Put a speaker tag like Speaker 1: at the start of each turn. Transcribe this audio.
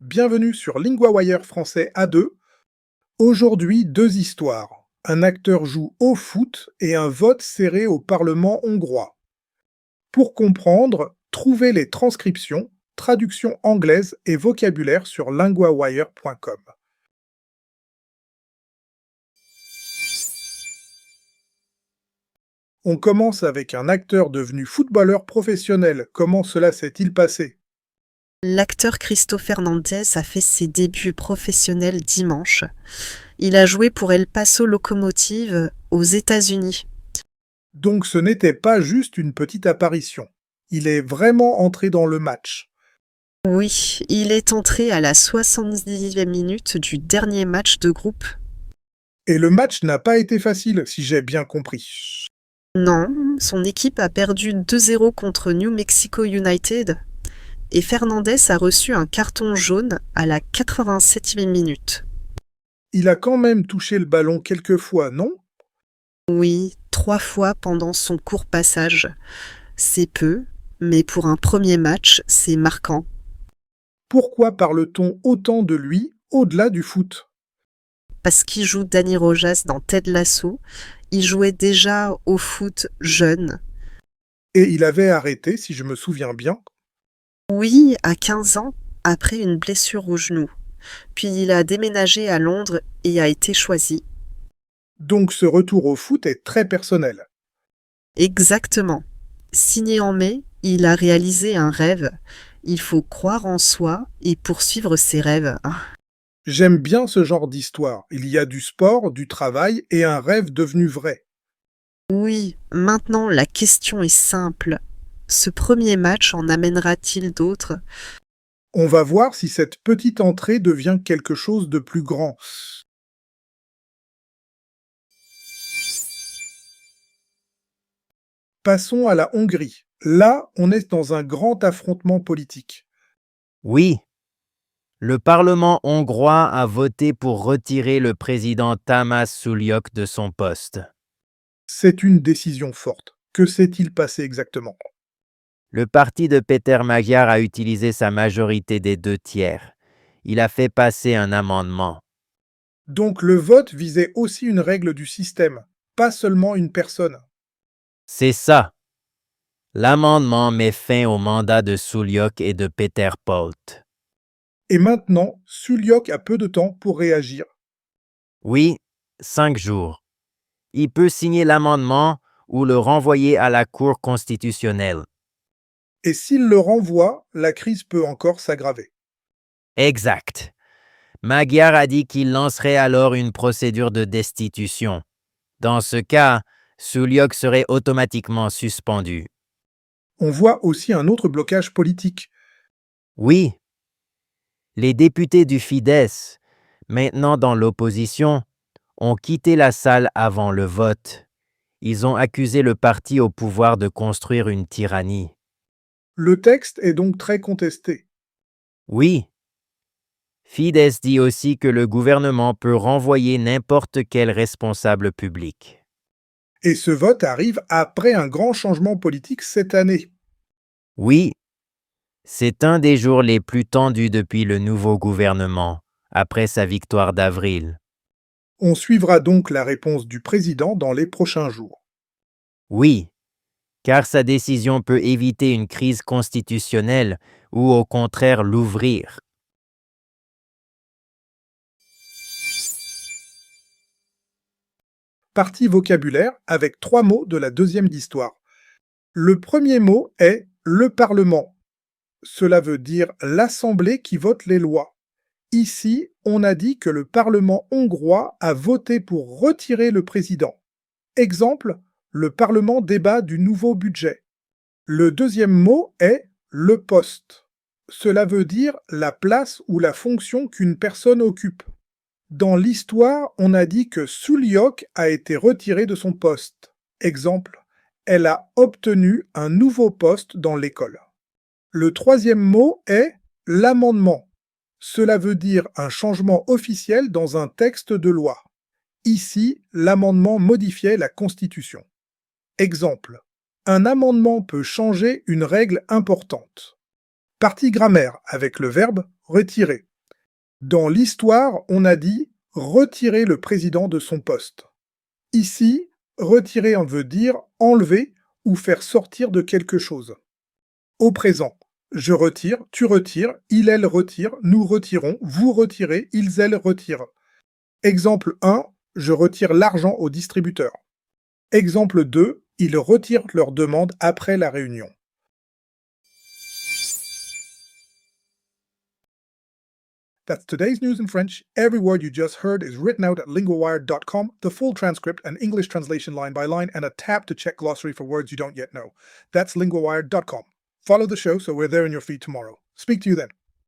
Speaker 1: Bienvenue sur LinguaWire français A2. Aujourd'hui, deux histoires. Un acteur joue au foot et un vote serré au Parlement hongrois. Pour comprendre, trouvez les transcriptions, traductions anglaises et vocabulaire sur linguawire.com. On commence avec un acteur devenu footballeur professionnel. Comment cela s'est-il passé?
Speaker 2: L'acteur Cristo Fernandez a fait ses débuts professionnels dimanche. Il a joué pour El Paso Locomotive aux États-Unis.
Speaker 1: Donc ce n'était pas juste une petite apparition. Il est vraiment entré dans le match.
Speaker 2: Oui, il est entré à la 70e minute du dernier match de groupe.
Speaker 1: Et le match n'a pas été facile, si j'ai bien compris.
Speaker 2: Non, son équipe a perdu 2-0 contre New Mexico United et Fernandez a reçu un carton jaune à la 87e minute.
Speaker 1: Il a quand même touché le ballon quelques fois, non?
Speaker 2: Oui, 3 fois pendant son court passage. C'est peu, mais pour un premier match, c'est marquant.
Speaker 1: Pourquoi parle-t-on autant de lui au-delà du foot?
Speaker 2: Parce qu'il joue Danny Rojas dans Ted Lasso, il jouait déjà au foot jeune.
Speaker 1: Et il avait arrêté, si je me souviens bien.
Speaker 2: Oui, à 15 ans, après une blessure au genou. Puis il a déménagé à Londres et a été choisi.
Speaker 1: Donc ce retour au foot est très personnel.
Speaker 2: Exactement. Signé en mai, il a réalisé un rêve. Il faut croire en soi et poursuivre ses rêves.
Speaker 1: J'aime bien ce genre d'histoire. Il y a du sport, du travail et un rêve devenu vrai.
Speaker 2: Oui, maintenant la question est simple. Ce premier match en amènera-t-il d'autres?
Speaker 1: On va voir si cette petite entrée devient quelque chose de plus grand. Passons à la Hongrie. Là, on est dans un grand affrontement politique.
Speaker 3: Oui, le Parlement hongrois a voté pour retirer le président Tamás Sulyok de son poste.
Speaker 1: C'est une décision forte. Que s'est-il passé exactement?
Speaker 3: Le parti de Péter Magyar a utilisé sa majorité des 2/3. Il a fait passer un amendement.
Speaker 1: Donc le vote visait aussi une règle du système, pas seulement une personne.
Speaker 3: C'est ça. L'amendement met fin au mandat de Sulyok et de Peter Polt.
Speaker 1: Et maintenant, Sulyok a peu de temps pour réagir.
Speaker 3: Oui, 5 jours. Il peut signer l'amendement ou le renvoyer à la Cour constitutionnelle.
Speaker 1: Et s'il le renvoie, la crise peut encore s'aggraver.
Speaker 3: Exact. Magyar a dit qu'il lancerait alors une procédure de destitution. Dans ce cas, Sulyok serait automatiquement suspendu.
Speaker 1: On voit aussi un autre blocage politique.
Speaker 3: Oui, les députés du Fidesz, maintenant dans l'opposition, ont quitté la salle avant le vote. Ils ont accusé le parti au pouvoir de construire une tyrannie.
Speaker 1: Le texte est donc très contesté.
Speaker 3: Oui. Fidesz dit aussi que le gouvernement peut renvoyer n'importe quel responsable public.
Speaker 1: Et ce vote arrive après un grand changement politique cette année.
Speaker 3: Oui, c'est un des jours les plus tendus depuis le nouveau gouvernement, après sa victoire d'avril.
Speaker 1: On suivra donc la réponse du président dans les prochains jours.
Speaker 3: Oui, car sa décision peut éviter une crise constitutionnelle ou au contraire l'ouvrir.
Speaker 1: Partie vocabulaire avec 3 mots de la deuxième d'histoire. Le premier mot est le Parlement. Cela veut dire l'Assemblée qui vote les lois. Ici, on a dit que le Parlement hongrois a voté pour retirer le président. Exemple, le Parlement débat du nouveau budget. Le deuxième mot est le poste. Cela veut dire la place ou la fonction qu'une personne occupe. Dans l'histoire, on a dit que Sulyok a été retiré de son poste. Exemple, elle a obtenu un nouveau poste dans l'école. Le troisième mot est l'amendement. Cela veut dire un changement officiel dans un texte de loi. Ici, l'amendement modifiait la Constitution. Exemple, un amendement peut changer une règle importante. Partie grammaire avec le verbe retirer. Dans l'histoire, on a dit « retirer le président de son poste ». Ici, retirer veut dire enlever ou faire sortir de quelque chose. Au présent, je retire, tu retires, il, elle retire, nous retirons, vous retirez, ils, elles retirent. Exemple 1, je retire l'argent au distributeur. Exemple 2, ils retirent leur demande après la réunion. That's today's news in French. Every word you just heard is written out at linguawire.com, the full transcript, an English translation line by line, and a tab to check glossary for words you don't yet know. That's linguawire.com. Follow the show so we're there in your feed tomorrow. Speak to you then.